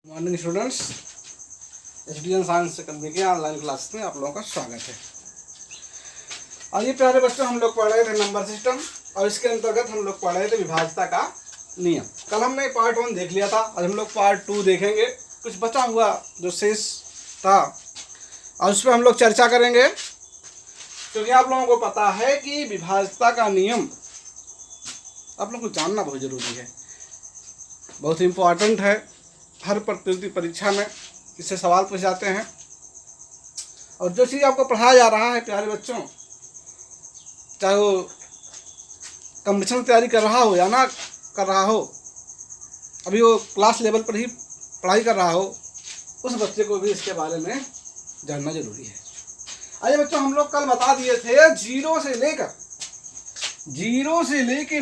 Morning students, SDN science secondary के online class में आप लोगों का स्वागत है। और ये प्यारे बच्चों, हम लोग पढ़ रहे थे नंबर सिस्टम और इसके अंतर्गत हम लोग पढ़ रहे थे विभाज्यता का नियम। कल हमने पार्ट 1 देख लिया था, आज हम लोग पार्ट 2 देखेंगे। कुछ बचा हुआ जो शेष था और उस पर हम लोग चर्चा करेंगे, क्योंकि आप लोगों को पता है कि विभाज्यता का नियम आप लोगों को जानना बहुत ज़रूरी है, बहुत इम्पोर्टेंट है। हर प्रतियोगिता परीक्षा में इससे सवाल पूछ जाते हैं। और जो चीज़ आपको पढ़ाया जा रहा है प्यारे बच्चों, चाहे वो कॉम्पिटिशन की तैयारी कर रहा हो या ना कर रहा हो, अभी वो क्लास लेवल पर ही पढ़ाई कर रहा हो, उस बच्चे को भी इसके बारे में जानना जरूरी है। आइए बच्चों, हम लोग कल बता दिए थे 0 से लेकर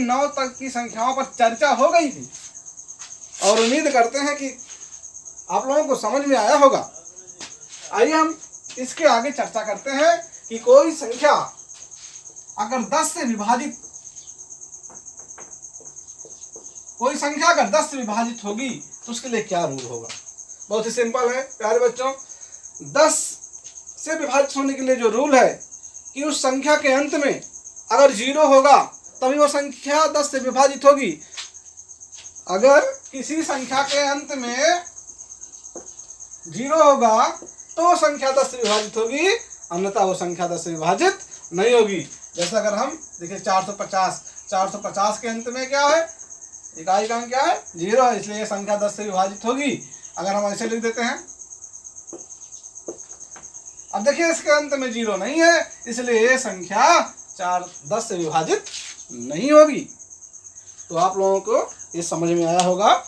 9 तक की संख्याओं पर चर्चा हो गई थी और उम्मीद करते हैं कि आप लोगों को समझ में आया होगा। आइए हम इसके आगे चर्चा करते हैं कि कोई संख्या अगर 10 से विभाजित होगी तो उसके लिए क्या रूल होगा। बहुत ही सिंपल है प्यारे बच्चों। 10 से विभाजित होने के लिए जो रूल है कि उस संख्या के अंत में अगर 0 होगा तभी वो संख्या 10 से विभाजित होगी। अगर किसी संख्या के अंत में 0 होगा तो संख्या 10 से विभाजित होगी, अन्यथा वो संख्या 10 से विभाजित नहीं होगी। जैसे अगर हम देखिए 450 के अंत में क्या है, इकाई का अंक क्या है, 0 है, इसलिए ये संख्या 10 से विभाजित होगी। अगर हम ऐसे लिख देते हैं, अब देखिए इसके अंत में 0 नहीं है, इसलिए ये संख्या 10 से विभाजित नहीं होगी। तो आप लोगों को ये समझ में आया होगा।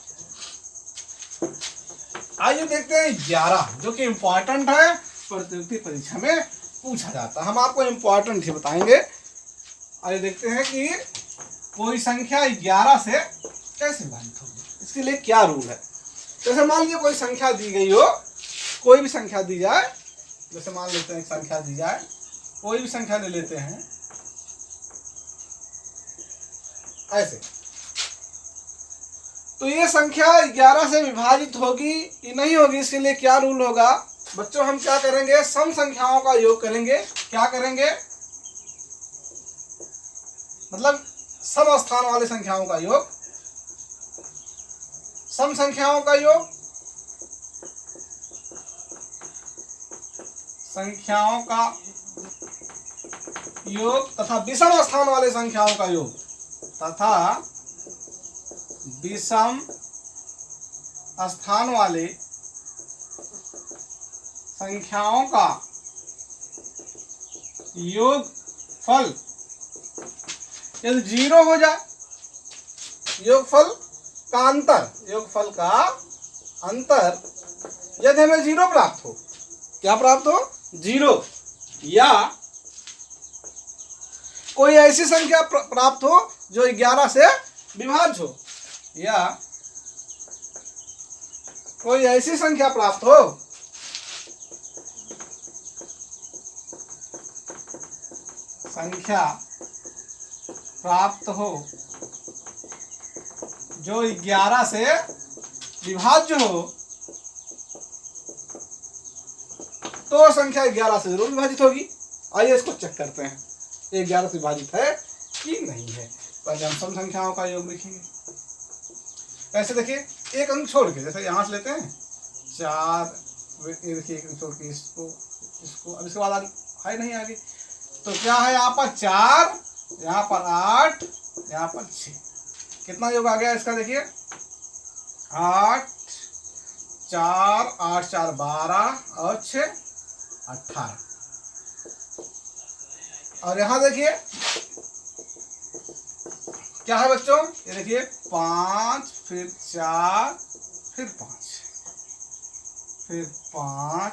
आइए देखते हैं 11, जो कि इम्पोर्टेंट है, प्रतियोगिता परीक्षा में पूछा जाता है। हम आपको इम्पोर्टेंट ही बताएंगे। आइए देखते हैं कि कोई संख्या 11 से कैसे विभाजित होगी, इसके लिए क्या रूल है। जैसे मान लीजिए कोई संख्या दी गई हो, कोई भी संख्या दी जाए, जैसे मान लेते हैं एक संख्या दी जाए, कोई भी संख्या ले लेते हैं ऐसे, तो ये संख्या 11 से विभाजित होगी कि नहीं होगी, इसके लिए क्या रूल होगा। बच्चों हम क्या करेंगे, सम संख्याओं का योग करेंगे। क्या करेंगे, मतलब सम स्थान वाले संख्याओं का योग, सम संख्याओं का योग, संख्याओं का योग तथा विषम स्थान वाले संख्याओं का योग तथा विषम स्थान वाले संख्याओं का योगफल यदि 0 हो जाए, योगफल का अंतर यदि हमें 0 प्राप्त हो, क्या प्राप्त हो, 0, या कोई ऐसी संख्या प्राप्त हो जो 11 से विभाज्य हो, या कोई ऐसी संख्या प्राप्त हो जो 11 से विभाज्य हो, तो संख्या 11 से जरूर विभाजित होगी। आइए इसको चेक करते हैं, ये 11 से विभाजित है कि नहीं है। पहले हम सम संख्याओं का योग लिखेंगे। ऐसे देखिए एक अंक छोड़ के, जैसे यहाँ से लेते हैं 4, देखिए एक अंक छोड़ के इसको अब इसके बाद है नहीं आगे, तो क्या है, यहाँ पर 4, यहाँ पर 8, यहाँ पर 6, कितना योग आ गया इसका, देखिए 8, 4, 8, 4, 12 और 6, 18। और यहाँ देखिए क्या है बच्चों, ये देखिए 5, फिर 4, फिर 5, फिर 5,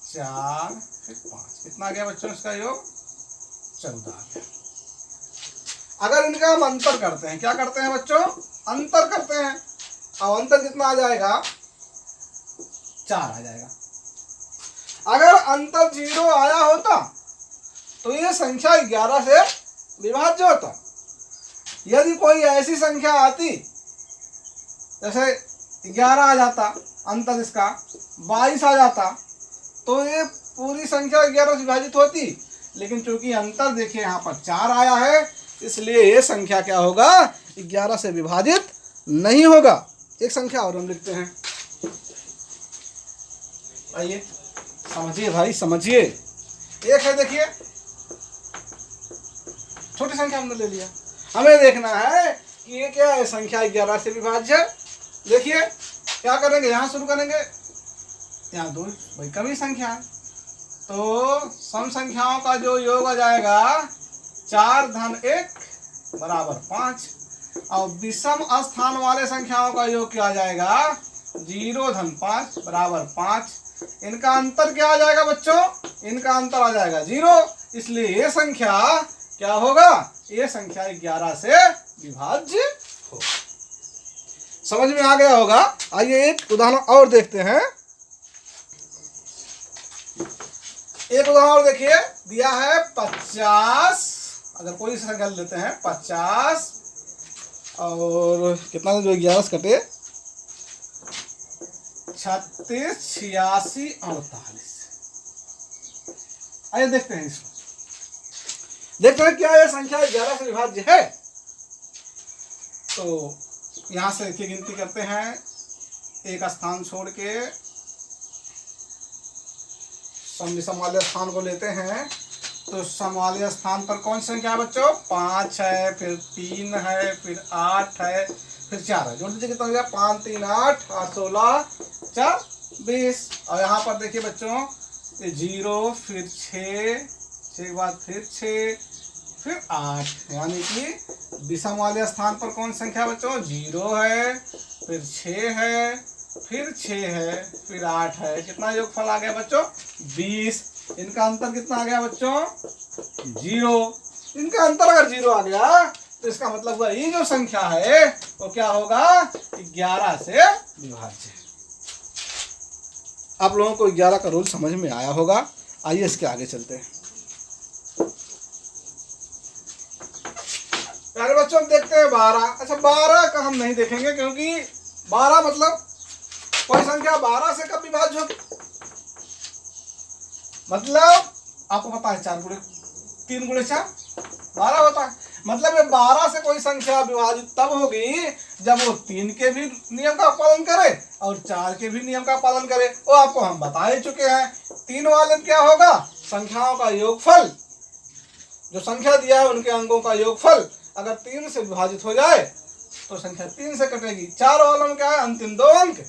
4, फिर 5, कितना आ गया बच्चों इसका योग, 14 आ गया। अगर इनका हम अंतर करते हैं, क्या करते हैं बच्चों, अंतर करते हैं, अब अंतर कितना आ जाएगा, 4 आ जाएगा। अगर अंतर 0 आया होता तो ये संख्या 11 से विभाज्य होता। यदि कोई ऐसी संख्या आती, जैसे 11 आ जाता, अंतर इसका 22 आ जाता, तो ये पूरी संख्या 11 से विभाजित होती। लेकिन चूंकि अंतर देखिए यहाँ पर 4 आया है, इसलिए ये संख्या क्या होगा, 11 से विभाजित नहीं होगा। एक संख्या और हम लिखते हैं, आइए समझिए भाई समझिए। एक है देखिए, छोटी संख्या हमने ले लिया, हमें देखना है कि ये क्या है, संख्या 11 से विभाज्य। देखिए क्या करेंगे, यहाँ शुरू करेंगे, यहाँ दो भाई कमी संख्या है, तो सम संख्याओं का जो योग आ जाएगा 4 धन 1 बराबर 5, और विषम स्थान वाले संख्याओं का योग क्या आ जाएगा, 0 धन 5 बराबर 5। इनका अंतर क्या आ जाएगा बच्चों, इनका अंतर आ जाएगा 0, इसलिए ये संख्या क्या होगा, ये संख्या 11 से विभाज्य हो। समझ में आ गया होगा। आइए एक उदाहरण और देखते हैं। एक उदाहरण और देखिए, दिया है 50, अगर कोई संख्या लेते हैं 50 और कितना जो 11 से कटे 36, 86, 48। आइए देखते हैं इसको, देखते हैं क्या यह संख्या 11 से विभाज्य है। तो यहां से देखिए गिनती करते हैं, एक स्थान छोड़ के सम वाले स्थान को लेते हैं। तो सम वाले स्थान पर कौन सी संख्या है बच्चों, 5 है, फिर 3 है, फिर 8 है, फिर 4 है। जोड़ दीजिए कितना हो गया, 5 3 8 8 16 4 20। और यहाँ पर देखिए बच्चों, ये 0, फिर 6 के बाद फिर 6, फिर 8, यानी कि विषम वाले स्थान पर कौन संख्या बच्चों, 0 है, फिर 6 है, फिर 6 है, फिर 8 है। कितना योगफल आ गया बच्चों, 20। इनका अंतर कितना आ गया बच्चों, 0। इनका अंतर अगर 0 आ गया तो इसका मतलब हुआ ये जो संख्या है वो क्या होगा, 11 से विभाज्य। आप लोगों को 11 का रूल समझ में आया होगा। आइए इसके आगे चलते हैं। प्यारे बच्चों देखते हैं 12। अच्छा 12 का हम नहीं देखेंगे, क्योंकि 12 मतलब कोई संख्या 12 से कब विभाज्य होगी, मतलब आपको पता है 4 गुणे 3 गुणे 4 12 होता है। मतलब ये 12 से कोई संख्या विभाजित तब होगी जब वो 3 के भी नियम का पालन करे और 4 के भी नियम का पालन करे। वो आपको हम बता ही चुके हैं। 3 वाले क्या होगा, संख्याओं का योगफल, जो संख्या दिया है उनके अंकों का योगफल अगर 3 से विभाजित हो जाए तो संख्या 3 से कटेगी। 4 वालों में क्या है, अंतिम 2 अंक,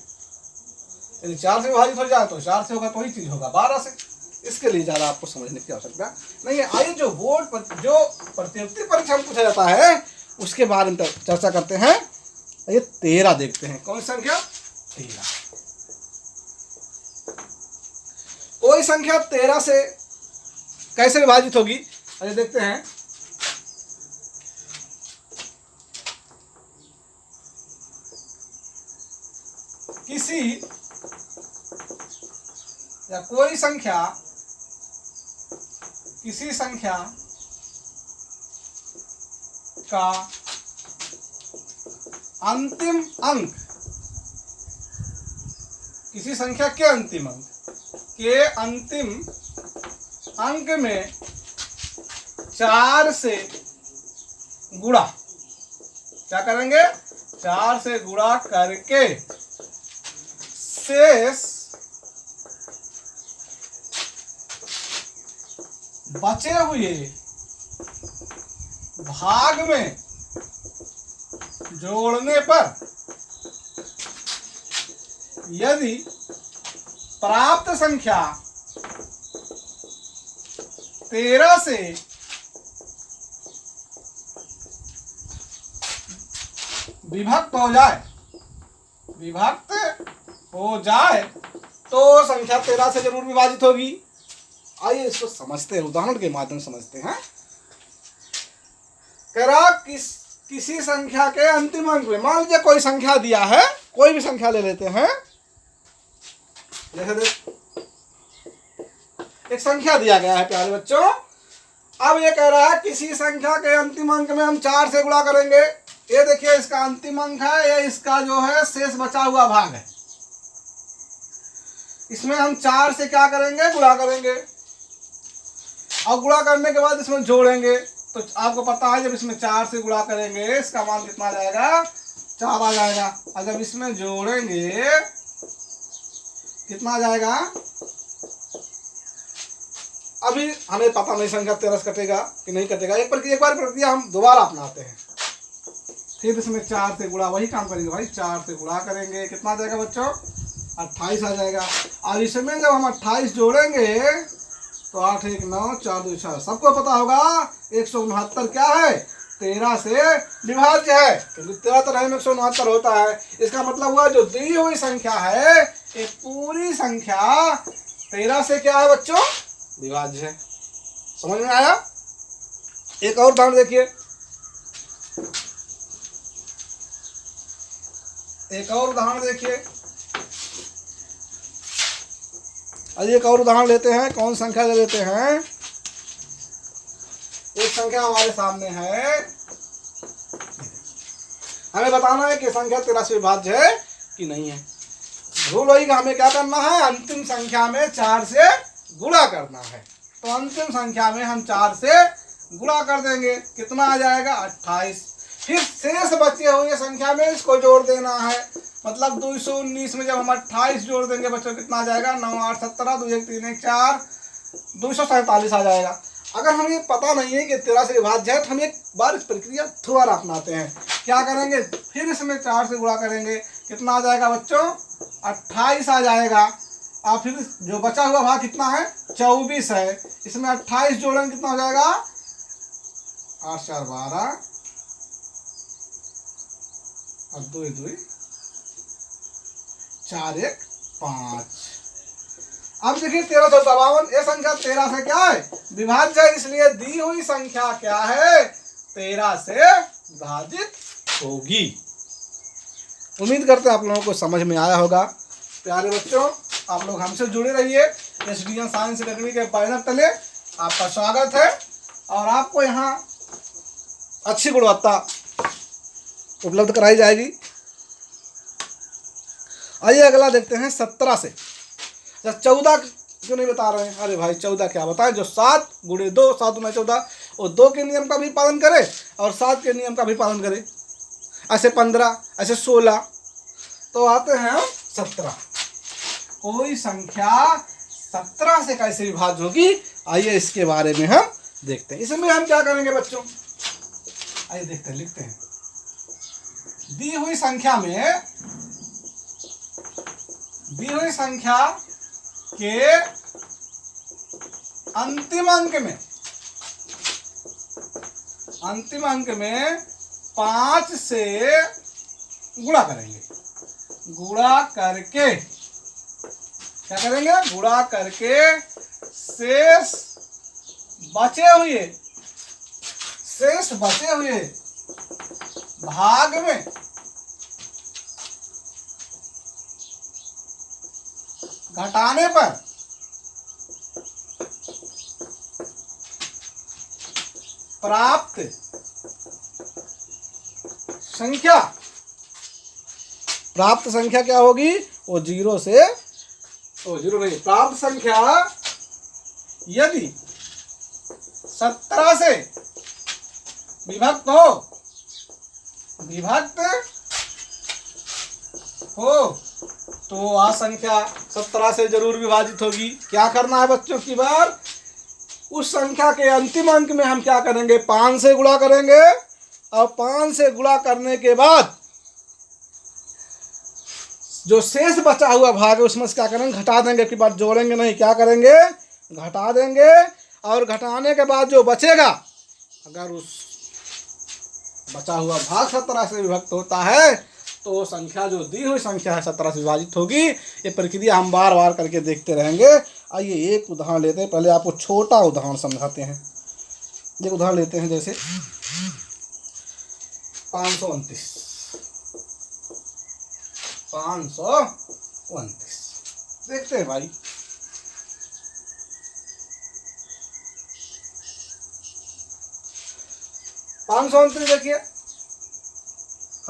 यदि 4 से विभाजित हो जाए तो 4 से होगा, तो वही चीज होगा 12 से। इसके लिए ज्यादा आपको समझने की आवश्यकता नहीं है। आइए जो बोर्ड पर जो प्रतियोगिता परीक्षा में पूछा जाता है उसके बारे में चर्चा करते हैं। ये 13 देखते हैं, कौन सी संख्या, 13। कोई संख्या 13 से कैसे विभाजित होगी, आइए देखते हैं। किसी या कोई संख्या, किसी संख्या का अंतिम अंक, किसी संख्या के अंतिम अंक में 4 से गुणा, क्या करेंगे, 4 से गुणा करके शेष बचे हुए भाग में जोड़ने पर यदि प्राप्त संख्या 13 से विभक्त हो जाए तो संख्या 13 से जरूर विभाजित होगी। आइए इसको समझते हैं, उदाहरण के माध्यम से समझते हैं। कह रहा किसी संख्या के अंतिम अंक में, मान लीजिए कोई संख्या दिया है, कोई भी संख्या ले लेते हैं, जैसे एक संख्या दिया गया है प्यारे बच्चों। अब ये कह रहा है किसी संख्या के अंतिम अंक में हम 4 से गुणा करेंगे, ये देखिए इसका अंतिम अंक है, ये इसका जो है शेष बचा हुआ भाग है। इसमें हम 4 से क्या करेंगे, गुणा करेंगे, और गुणा करने के बाद इसमें जोड़ेंगे। तो आपको पता है जब इसमें 4 से गुणा करेंगे इसका मान कितना आ जाएगा, 4 आ जाएगा। और जब इसमें जोड़ेंगे कितना आ जाएगा, अभी हमें पता नहीं संख्या 13 से कटेगा कि नहीं कटेगा। एक बार प्रक्रिया हम दोबारा अपनाते हैं। फिर इसमें 4 से गुणा, वही काम करेंगे भाई, 4 से गुणा करेंगे, कितना आ जाएगा बच्चों, 28 आ जाएगा। और इसमें जब हम 28 जोड़ेंगे तो 8 1 9 4 2 6, सबको पता होगा 169 क्या है, 13 से विभाज्य है, क्योंकि 13 तरह में 169 होता है। इसका मतलब हुआ जो दी हुई संख्या है ये पूरी संख्या 13 से क्या है बच्चों, विभाज्य है। समझ में आया? एक और उदाहरण देखिए, एक और उदाहरण देखिए। अभी एक और उदाहरण लेते हैं। कौन संख्या ले लेते हैं, एक संख्या हमारे सामने है, हमें बताना है कि संख्या 13 से विभाज्य है कि नहीं है। रूल वही कि हमें क्या करना है, अंतिम संख्या में 4 से गुणा करना है। तो अंतिम संख्या में हम 4 से गुणा कर देंगे, कितना आ जाएगा, 28। फिर शेष बचे हुए संख्या में इसको जोड़ देना है, मतलब 219 में जब हम 28 जोड़ देंगे बच्चों कितना आ जाएगा, 9 8 17 2 1 3 1 4 247 आ जाएगा। अगर हमें पता नहीं है कि 13 से विभाज्य है तो हम एक बार इस प्रक्रिया दोबारा अपनाते हैं। क्या करेंगे, फिर इसमें 4 से गुणा करेंगे, कितना आ जाएगा बच्चों, 28 आ जाएगा। और फिर जो बचा हुआ भाग कितना है, 24 है, इसमें 28 जोड़ेंगे कितना हो जाएगा, 8 4 12 और 2 2 4 1 5। अब देखिए 1352, ये संख्या 13 से क्या है, विभाज्य है, इसलिए दी हुई संख्या क्या है, 13 से विभाजित होगी। उम्मीद करते हैं आप लोगों को समझ में आया होगा। प्यारे बच्चों, आप लोग हमसे जुड़े रहिए। एसडीएन साइंस अकेडमी के बैनर तले आपका स्वागत है और आपको यहाँ अच्छी गुणवत्ता उपलब्ध कराई जाएगी। आइए अगला देखते हैं 17 से। 14 क्यों नहीं बता रहे हैं, अरे भाई 14 क्या बताएं, जो 7 गुणे 2 7 गुना 14, वो 2 के नियम का भी पालन करे और 7 के नियम का भी पालन करे। ऐसे 15, ऐसे 16, तो आते हैं हम 17। कोई संख्या 17 से कैसे विभाज्य होगी, आइए इसके बारे में हम देखते हैं। इसमें हम क्या करेंगे बच्चों, आइए देखते हैं, लिखते हैं। दी हुई संख्या के अंतिम अंक में 5 से गुणा करेंगे। गुणा करके क्या करेंगे, गुणा करके शेष बचे हुए भाग में घटाने पर प्राप्त संख्या क्या होगी, वो 0 से, वो 0 नहीं, प्राप्त संख्या यदि 17 से विभक्त हो तो वह संख्या 17 से जरूर विभाजित होगी। क्या करना है बच्चों की बार, उस संख्या के अंतिम अंक में हम क्या करेंगे, 5 से गुणा करेंगे और 5 से गुणा करने के बाद जो शेष बचा हुआ भाग है उसमें से क्या करेंगे, घटा देंगे। की बात जोड़ेंगे नहीं, क्या करेंगे, घटा देंगे। और घटाने के बाद जो बचेगा, अगर उस बचा हुआ भाग 17 से विभक्त होता है तो संख्या जो दी हुई संख्या है 17 से विभाजित होगी। ये प्रक्रिया हम बार बार करके देखते रहेंगे। आइए एक उदाहरण लेते हैं, पहले आपको छोटा उदाहरण समझाते हैं। एक उदाहरण लेते हैं, जैसे 529 देखते हैं भाई। देखिए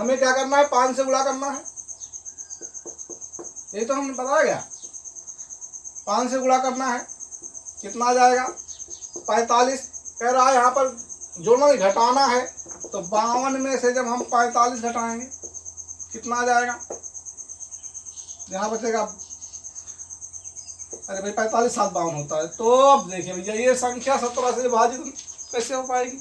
हमें क्या करना है, 5 से गुणा करना है, ये तो हमने बताया गया। 5 से गुणा करना है, कितना आ जाएगा 45। कह रहा है यहाँ पर जोड़ना नहीं घटाना है, तो 52 में से जब हम 45 घटाएंगे कितना आ जाएगा, यहाँ बचेगा, अरे भाई 45 7 52 होता है। तो अब देखिए भैया ये संख्या 17 से विभाजित कैसे हो पाएगी,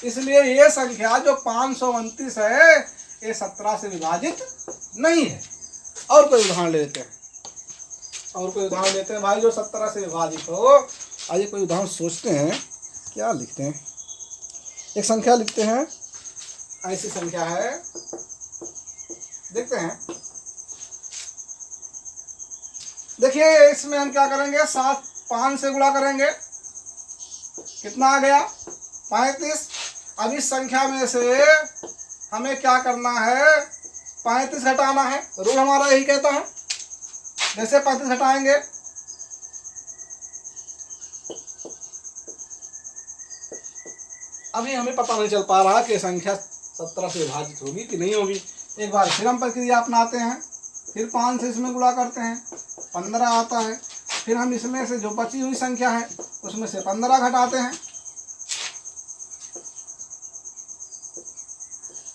इसलिए ये संख्या जो 529 है ये 17 से विभाजित नहीं है। और कोई उदाहरण लेते हैं, और कोई उदाहरण लेते हैं भाई जो 17 से विभाजित हो। आइए कोई उदाहरण सोचते हैं, क्या लिखते हैं, एक संख्या लिखते हैं, ऐसी संख्या है, देखते हैं। देखिए इसमें हम क्या करेंगे, 5 से गुणा करेंगे, कितना आ गया 35। अब इस संख्या में से हमें क्या करना है, 35 घटाना है, रूल हमारा यही कहता है। जैसे 35 घटाएंगे अभी हमें पता नहीं चल पा रहा कि संख्या 17 से विभाजित होगी कि नहीं होगी। एक बार फिर हम प्रक्रिया अपनाते हैं, फिर 5 से इसमें गुणा करते हैं, 15 आता है। फिर हम इसमें से जो बची हुई संख्या है उसमें से 15 घटाते हैं,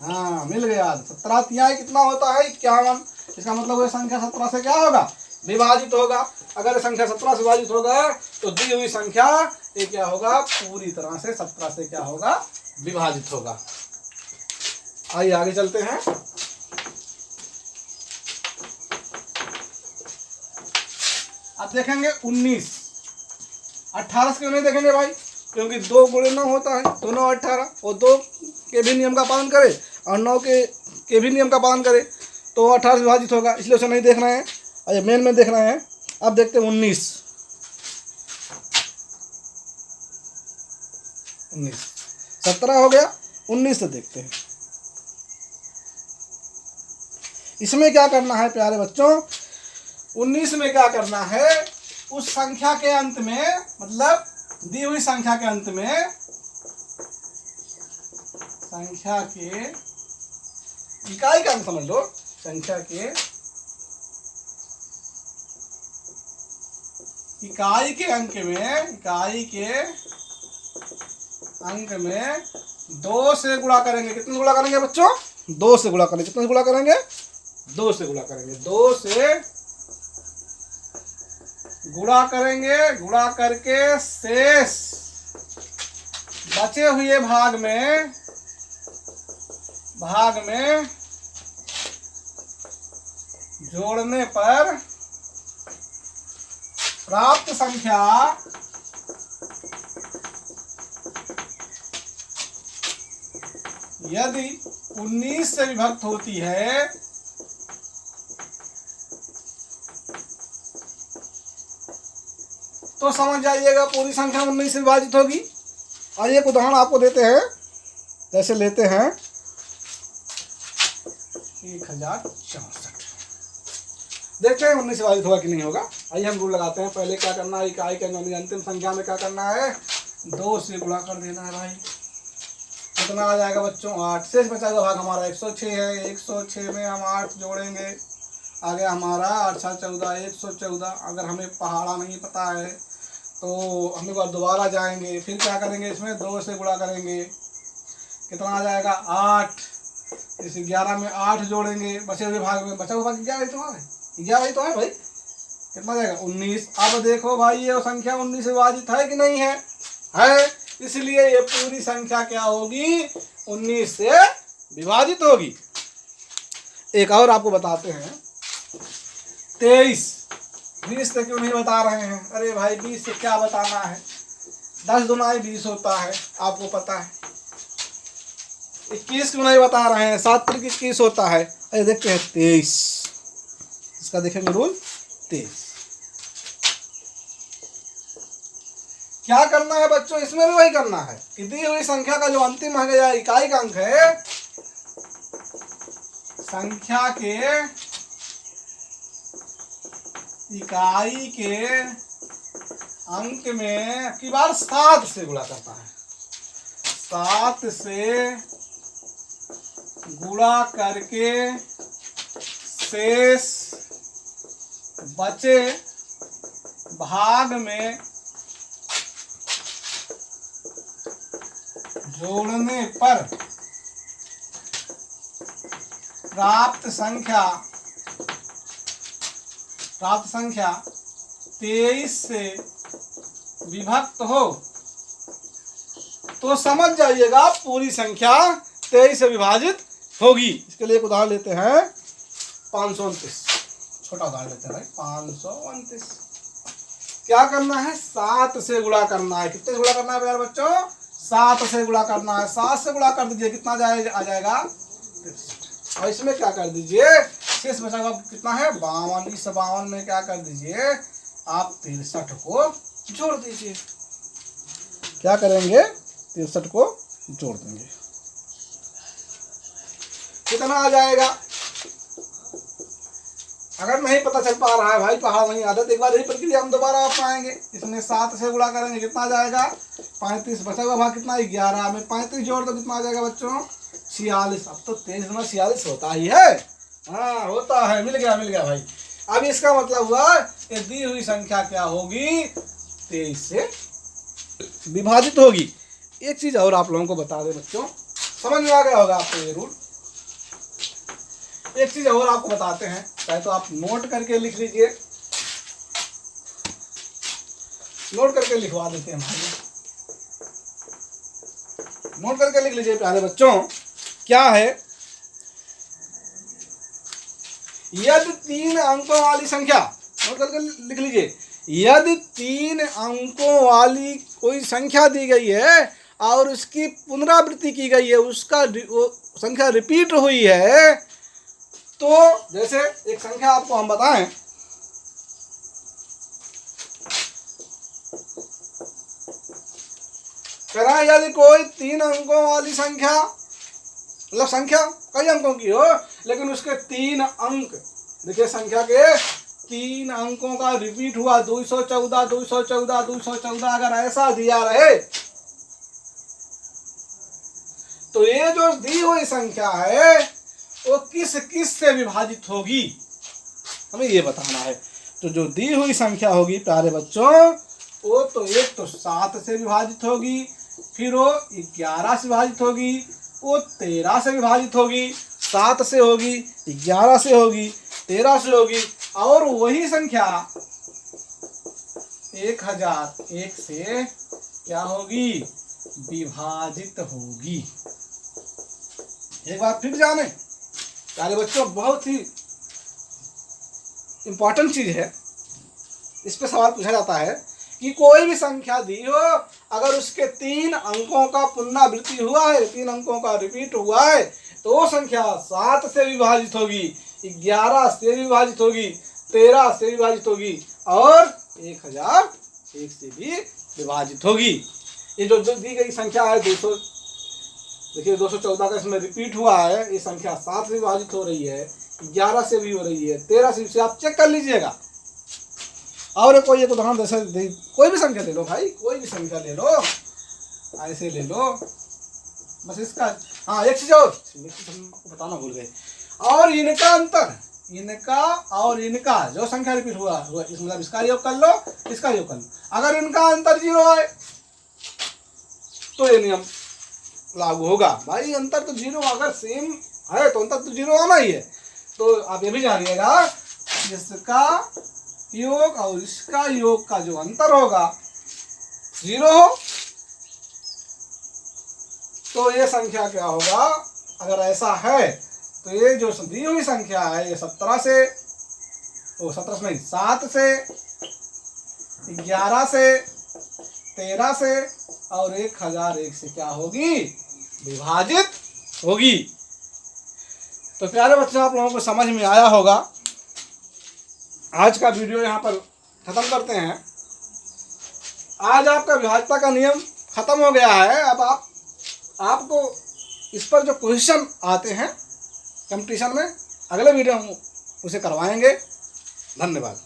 हाँ मिल गया 17 तिहाई कितना होता है 51। इसका मतलब ये संख्या 17 से क्या होगा, विभाजित होगा। अगर संख्या 17 से विभाजित होगा तो दी हुई संख्या ये क्या होगा, पूरी तरह से 17 से क्या होगा, विभाजित होगा। आइए आगे चलते हैं। अब देखेंगे 19, 18 से क्यों नहीं देखेंगे भाई, क्योंकि 2 गुणे 9 होता है, 2 9 18, और 2 के भी नियम का पालन करे और 9 के भी नियम का पालन करे तो 18 से विभाजित होगा, इसलिए उसे नहीं देख रहे हैं। अरे मेन में देख रहे हैं। अब देखते हैं 19, 17 हो गया, 19 से देखते हैं। इसमें क्या करना है प्यारे बच्चों, 19 में क्या करना है, उस संख्या के अंत में, मतलब दी हुई संख्या के अंत में, संख्या के इकाई का अंक समझ लो, संख्या के इकाई के अंक में, इकाई के अंक में 2 से गुणा करेंगे। कितने गुणा करेंगे बच्चों, 2 से गुणा करेंगे। कितने से गुणा करेंगे, 2 से गुणा करेंगे। 2 से गुणा करेंगे, गुणा करके शेष बचे हुए भाग में जोड़ने पर प्राप्त संख्या यदि 19 से विभक्त होती है तो समझ जाइएगा पूरी संख्या 19 से विभाजित होगी। आइए एक उदाहरण आपको देते हैं, जैसे लेते हैं 1064, देखते हैं 19 से विभाजित होगा कि नहीं होगा। आइए हम रूल लगाते हैं। पहले क्या करना है, इकाई के अंतिम संख्या में क्या करना है, 2 से गुणा कर देना है भाई। कितना आ जाएगा बच्चों, 8। शेष बचा हुआ भाग हमारा 106 है, 106 में हम 8 जोड़ेंगे, आ गया हमारा 8 7 14, 114। अगर हमें पहाड़ा नहीं पता है तो हम एक बार दोबारा जाएंगे, फिर क्या करेंगे, इसमें 2 से गुणा करेंगे, कितना आ जाएगा 8। इस 11 में 8 जोड़ेंगे, बचे हुए भाग में, बचा हुआ भाग 11 ही तो है, 11 ही तो है भाई, कितना आ जाएगा 19। अब देखो भाई ये संख्या 19 से विभाजित है कि नहीं है, इसलिए ये पूरी संख्या क्या होगी, 19 से विभाजित होगी। एक और आपको बताते हैं, 23, 20 से क्यों नहीं बता रहे हैं, अरे भाई 20 से क्या बताना है, 10 दुनाई 20 होता है, आपको पता है। 21 क्यों नहीं बता रहे हैं, 7 त्रिक 21 होता है। अरे देखते हैं 23, इसका देखेंगे रूल 23। क्या करना है बच्चों, इसमें भी वही करना है कि दी हुई संख्या का जो अंतिम है या इकाई का अंक है, संख्या के इकाई के अंक में की बार 7 से गुणा करता है, 7 से गुणा करके शेष बचे भाग में जोड़ने पर प्राप्त संख्या 23 से विभक्त हो तो समझ जाइएगा पूरी संख्या 23 से विभाजित होगी। इसके लिए एक उदाहरण लेते हैं 529, छोटा उदाहरण लेते हैं भाई 529। क्या करना है, 7 से गुणा करना है। कितने से गुणा करना है प्यारे बच्चों, 7 से गुणा करना है। 7 से गुणा कर दीजिए, कितना आ जाएगा 63। और इसमें क्या कर दीजिए, शेष बचा कितना है 52। इस 52 में क्या कर दीजिए आप 63 को जोड़ दीजिए। क्या करेंगे, 63 को जोड़ देंगे, कितना आ जाएगा। अगर नहीं पता चल पा रहा है भाई, पहाड़ नहीं आदत, एक बार यही प्रक्रिया हम दोबारा अपनाएंगे। इसमें 7 से गुणा करेंगे, कितना आ जाएगा 35। बचा हुआ भाग कितना है 11 में 35 जोड़ दो, कितना आ जाएगा बच्चों 46। अब तो 23 में 46 होता ही है, हाँ होता है, मिल गया भाई। अब इसका मतलब हुआ कि दी हुई संख्या क्या होगी, 23 से विभाजित होगी। एक चीज और आप लोगों को बता दें बच्चों, समझ में आ गया होगा आपको ये रूल। एक चीज और आपको बताते हैं, चाहे तो आप नोट करके लिख लीजिए, नोट करके लिखवा देते हैं भाई, नोट करके लिख लीजिए प्यारे बच्चों। क्या है, यदि 3 अंकों वाली संख्या, नोट करके लिख लीजिए, यदि 3 अंकों वाली कोई संख्या दी गई है और उसकी पुनरावृत्ति की गई है, उसका वो संख्या रिपीट हुई है, तो जैसे एक संख्या आपको हम बताएं, कह रहा है यदि कोई 3 अंकों वाली संख्या, मतलब संख्या कई अंकों की हो लेकिन उसके 3 अंक, देखिए संख्या के 3 अंकों का रिपीट हुआ 214 214 214, अगर ऐसा दिया रहे तो ये जो दी हुई संख्या है वो किस से विभाजित होगी, हमें ये बताना है। तो जो दी हुई संख्या होगी प्यारे बच्चों, वो तो एक तो 7 से विभाजित होगी, फिर वो 11 से विभाजित होगी, वो 13 से विभाजित होगी, 7 से होगी, 11 से होगी, 13 से होगी, और वही संख्या 1001 से क्या होगी, विभाजित होगी। एक बात फिर जाने प्यारे बच्चों, बहुत ही इंपॉर्टेंट चीज है, इस पे सवाल पूछा जाता है कि कोई भी संख्या दी हो, अगर उसके 3 अंकों का पुनरावृत्ति हुआ है, 3 अंकों का रिपीट हुआ है, तो वो संख्या 7 से विभाजित होगी, 11 से विभाजित होगी, 13 से विभाजित होगी, और 1001 से भी विभाजित होगी। ये जो दी गई संख्या है 200, देखिए 214 का इसमें रिपीट हुआ है, ये संख्या 7 से विभाजित हो रही है, 11 से भी हो रही है, 13 से आप चेक कर लीजिएगा। और कोई एक उदाहरण जैसे कोई भी संख्या ले लो भाई, कोई भी संख्या ले लो, ऐसे ले लो बस इसका, हाँ एक चीज और हमको बताना भूल गए, और इनका अंतर, इनका और इनका जो संख्या रिपीट हुआ इस मतलब इसका योग कर लो, इसका योग कर लो, अगर इनका अंतर 0 है तो ये नियम लागू होगा। भाई अंतर तो 0 अगर सेम है तो अंतर तो 0 आना ही है। तो आप ये भी जानिएगा, इसका योग और इसका योग का जो अंतर होगा 0 हो तो ये संख्या क्या होगा, अगर ऐसा है तो ये जो दी हुई संख्या है ये 17 से, वो 17 नहीं 7 से, 11 से, 13 से और 1001 से क्या होगी, विभाजित होगी। तो प्यारे बच्चों, आप लोगों को समझ में आया होगा। आज का वीडियो यहाँ पर खत्म करते हैं। आज आपका विभाज्यता का नियम खत्म हो गया है। अब आपको इस पर जो क्वेश्चन आते हैं कंपटीशन में, अगले वीडियो हम उसे करवाएंगे। धन्यवाद।